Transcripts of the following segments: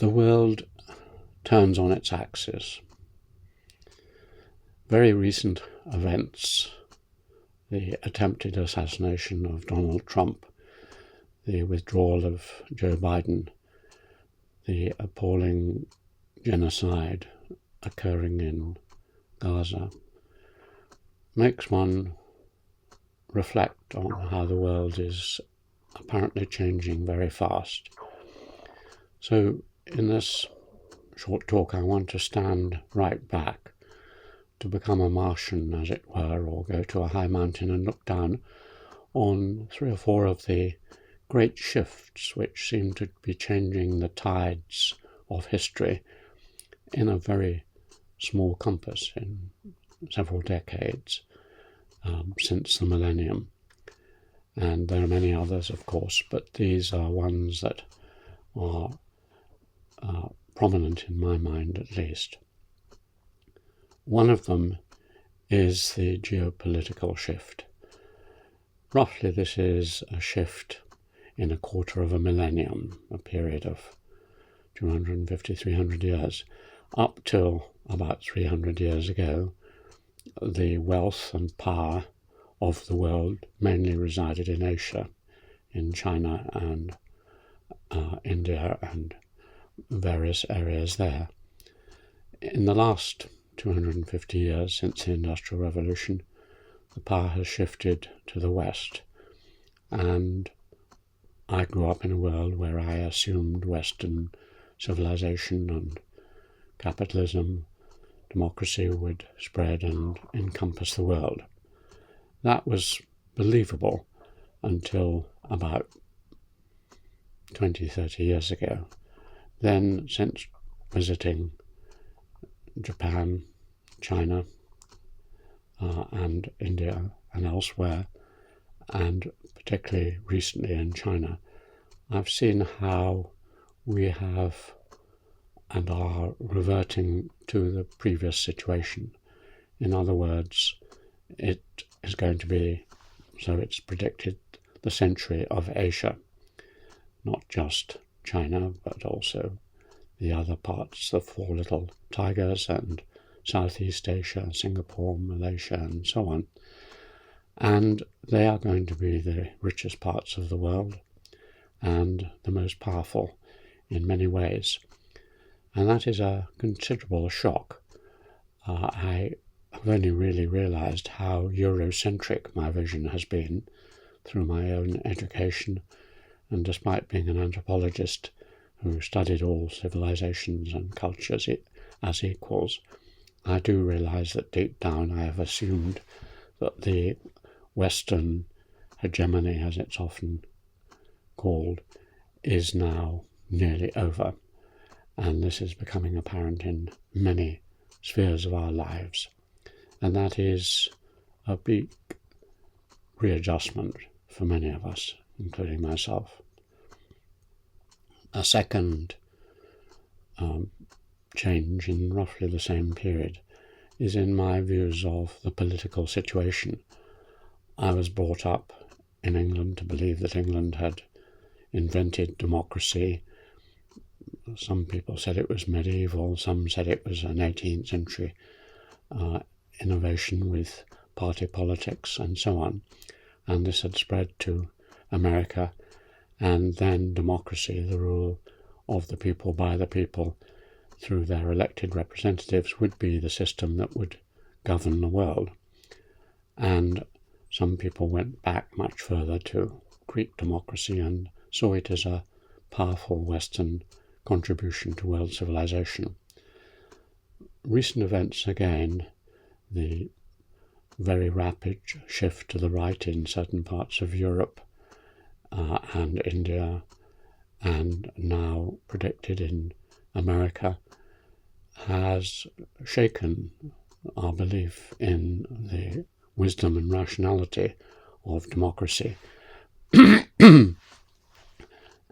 the world turns on its axis. Very recent events, the attempted assassination of Donald Trump, the withdrawal of Joe Biden, the appalling genocide occurring in Gaza, makes one reflect on how the world is apparently changing very fast. So in this short talk, I want to stand right back, to become a Martian, as it were, or go to a high mountain and look down on 3 or 4 of the great shifts which seem to be changing the tides of history in a very small compass, in several decades since the millennium. And there are many others, of course, but these are ones that are prominent in my mind, at least. One of them is the geopolitical shift. Roughly, this is a shift in a quarter of a millennium, a period of 250, 300 years. Up till about 300 years ago, the wealth and power of the world mainly resided in Asia, in China and India and various areas there. In the last 250 years since the Industrial Revolution, the power has shifted to the West, and I grew up in a world where I assumed Western civilization and capitalism, democracy would spread and encompass the world. That was believable until about 20, 30 years ago. Then, since visiting Japan, China, and India and elsewhere, and particularly recently in China, I've seen how we have and are reverting to the previous situation. In other words, it is going to be, so it's predicted, the century of Asia, not just China, but also the other parts, the 4 little tigers, and Southeast Asia, Singapore, Malaysia, and so on. And they are going to be the richest parts of the world and the most powerful in many ways. And that is a considerable shock. I have only really realized how Eurocentric my vision has been through my own education, and despite being an anthropologist who studied all civilizations and cultures as equals, I do realize that deep down I have assumed that the Western hegemony, as it's often called, is now nearly over. And this is becoming apparent in many spheres of our lives. And that is a big readjustment for many of us, including myself. A second change in roughly the same period is in my views of the political situation. I was brought up in England to believe that England had invented democracy. Some people said it was medieval, some said it was an 18th century innovation with party politics and so on. And this had spread to America, and then democracy, the rule of the people by the people through their elected representatives, would be the system that would govern the world. And some people went back much further to Greek democracy and saw it as a powerful Western contribution to world civilization. Recent events again, the very rapid shift to the right in certain parts of Europe and India, and now predicted in America, has shaken our belief in the wisdom and rationality of democracy.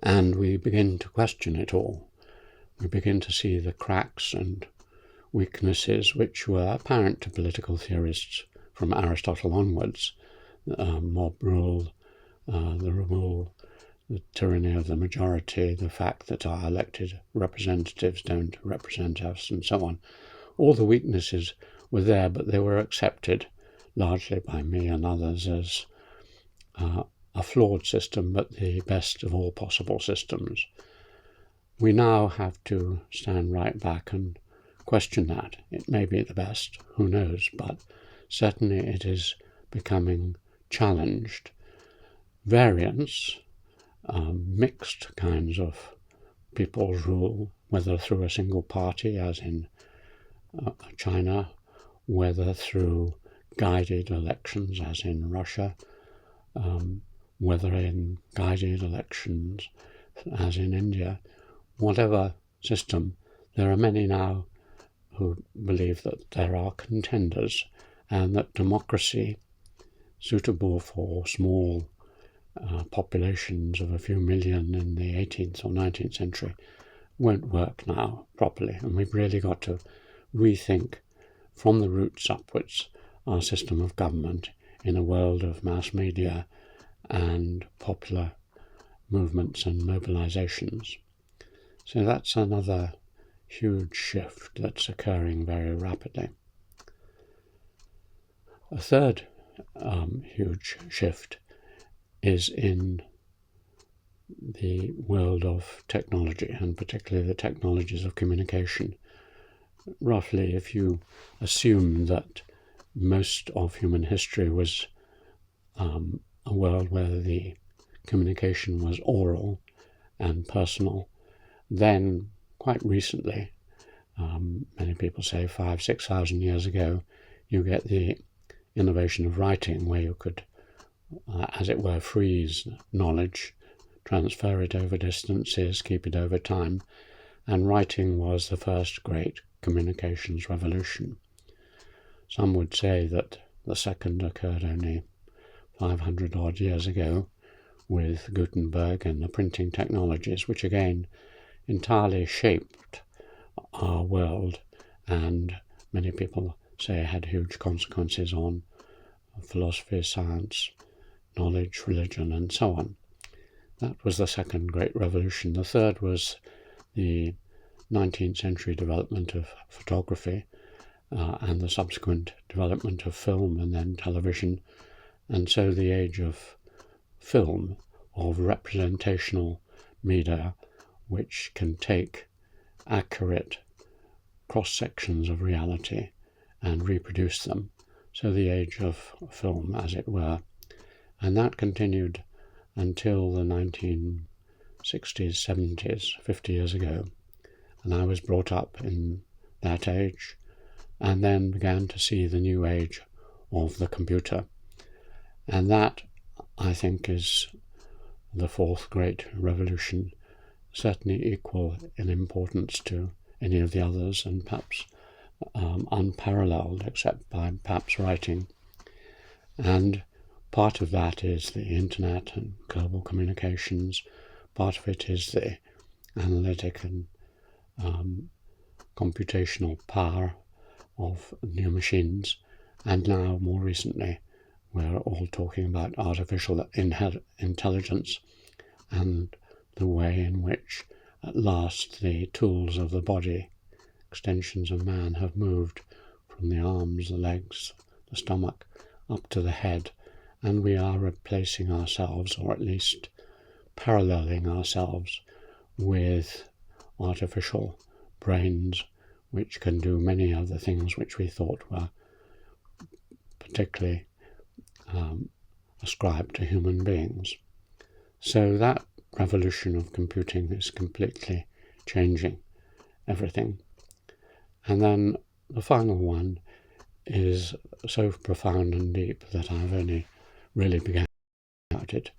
And we begin to question it all. We begin to see the cracks and weaknesses which were apparent to political theorists from Aristotle onwards. Mob rule, the rule the tyranny of the majority, the fact that our elected representatives don't represent us, and so on. All the weaknesses were there, but they were accepted largely by me and others as a flawed system, but the best of all possible systems. We now have to stand right back and question that. It may be the best, who knows, but certainly it is becoming challenged. Variants, mixed kinds of people's rule, whether through a single party, as in China, whether through guided elections, as in Russia, whether in guided elections, as in India, whatever system, there are many now who believe that there are contenders and that democracy, suitable for small populations of a few million in the 18th or 19th century, won't work now properly. And we've really got to rethink from the roots upwards our system of government in a world of mass media and popular movements and mobilizations. So that's another huge shift that's occurring very rapidly. A third huge shift is in the world of technology, and particularly the technologies of communication. Roughly, if you assume that most of human history was a world where the communication was oral and personal, then quite recently, many people say 5,000-6,000 years ago, you get the innovation of writing, where you could, as it were, freeze knowledge, transfer it over distances, keep it over time, and writing was the first great communications revolution. Some would say that the second occurred only 500 odd years ago with Gutenberg and the printing technologies, which again entirely shaped our world, and many people say had huge consequences on philosophy, science, knowledge, religion, and so on. That was the second great revolution. The third was the 19th century development of photography and the subsequent development of film and then television. And so the age of film, of representational media, which can take accurate cross-sections of reality and reproduce them. So the age of film, as it were. And that continued until the 1960s, 70s, 50 years ago. And I was brought up in that age, and then began to see the new age of the computer. And that, I think, is the fourth great revolution, certainly equal in importance to any of the others, and perhaps unparalleled, except by perhaps writing. And part of that is the internet and global communications. Part of it is the analytic and computational power of new machines. And now, more recently, we're all talking about artificial intelligence and the way in which, at last, the tools of the body, extensions of man, have moved from the arms, the legs, the stomach, up to the head, and we are replacing ourselves, or at least paralleling ourselves, with artificial brains which can do many of the things which we thought were particularly ascribed to human beings. So that revolution of computing is completely changing everything. And then the final one is so profound and deep that I've only really began about it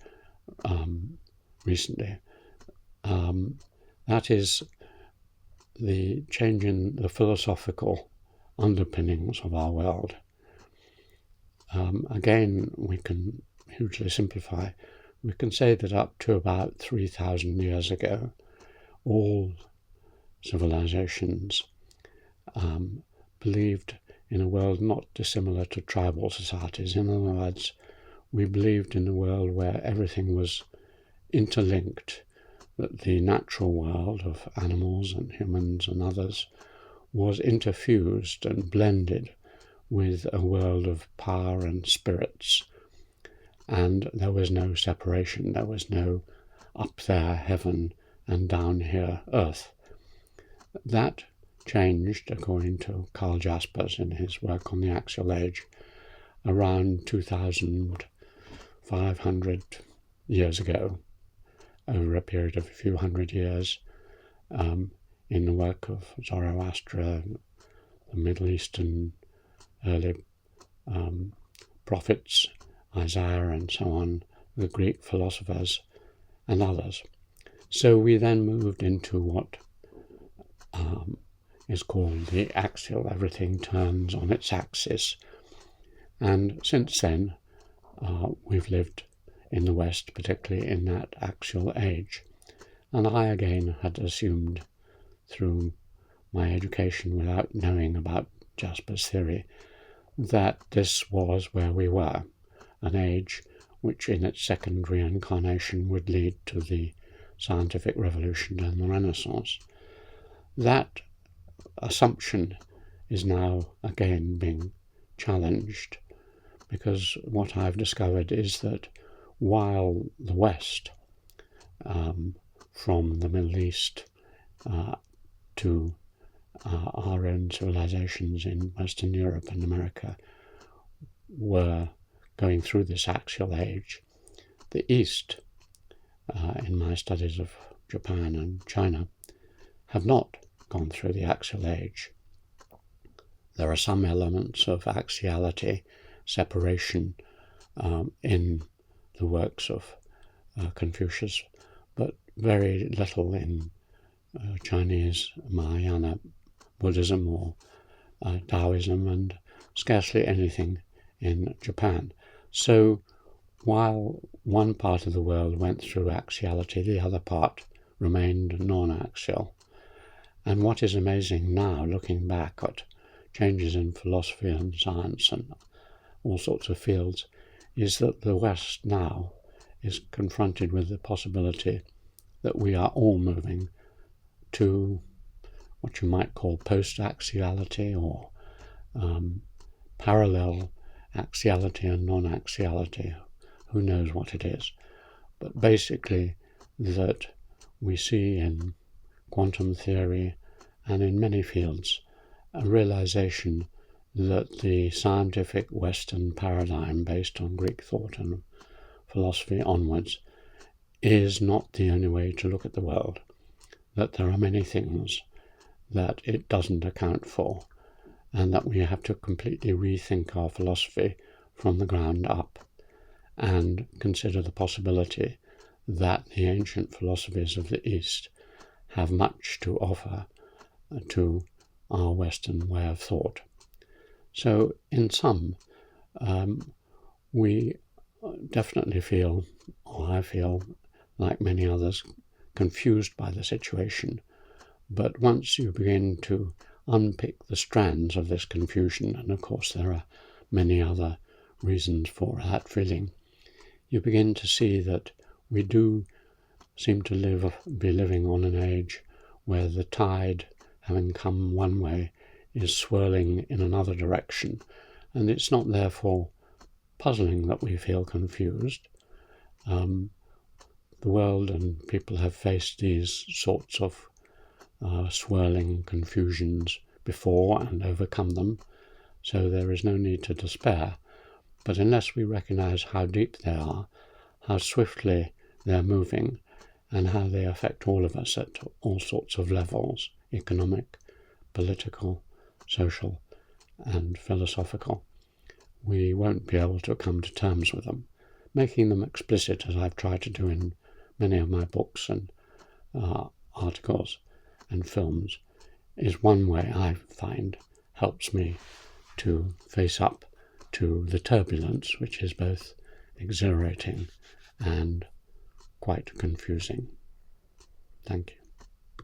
recently. That is the change in the philosophical underpinnings of our world. Again, we can hugely simplify. We can say that up to about 3,000 years ago, all civilizations believed in a world not dissimilar to tribal societies. In other words, we believed in a world where everything was interlinked, that the natural world of animals and humans and others was interfused and blended with a world of power and spirits, and there was no separation. There was no up there heaven and down here earth. That changed, according to Carl Jaspers in his work on the axial age, around 2,500 years ago, over a period of a few hundred years, in the work of Zoroaster, the Middle Eastern early prophets, Isaiah and so on, the Greek philosophers and others. So we then moved into what is called the axial. Everything turns on its axis. And since then, we've lived in the West, particularly in that axial age. And I again had assumed through my education, without knowing about Jasper's theory, that this was where we were, an age which in its second reincarnation would lead to the scientific revolution and the Renaissance. That assumption is now again being challenged, because what I've discovered is that while the West, from the Middle East to our own civilizations in Western Europe and America, were going through this axial age, the East, in my studies of Japan and China, have not gone through the axial age. There are some elements of axiality, separation, in the works of Confucius, but very little in Chinese Mahayana Buddhism or Taoism, and scarcely anything in Japan. So while one part of the world went through axiality, the other part remained non-axial. And what is amazing now, looking back at changes in philosophy and science and all sorts of fields, is that the West now is confronted with the possibility that we are all moving to what you might call post-axiality, or parallel axiality and non-axiality. Who knows what it is? But basically that we see in quantum theory and in many fields a realization that the scientific Western paradigm based on Greek thought and philosophy onwards is not the only way to look at the world, that there are many things that it doesn't account for, and that we have to completely rethink our philosophy from the ground up and consider the possibility that the ancient philosophies of the East have much to offer to our Western way of thought. So in sum, we definitely feel, or I feel, like many others, confused by the situation. But once you begin to unpick the strands of this confusion, and of course there are many other reasons for that feeling, you begin to see that we do seem to be living on an age where the tide, having come one way, is swirling in another direction, and it's not therefore puzzling that we feel confused. The world and people have faced these sorts of swirling confusions before and overcome them, so there is no need to despair. But unless we recognize how deep they are, how swiftly they're moving, and how they affect all of us at all sorts of levels, economic, political, social, and philosophical, we won't be able to come to terms with them. Making them explicit, as I've tried to do in many of my books and articles and films, is one way I find helps me to face up to the turbulence, which is both exhilarating and quite confusing. Thank you.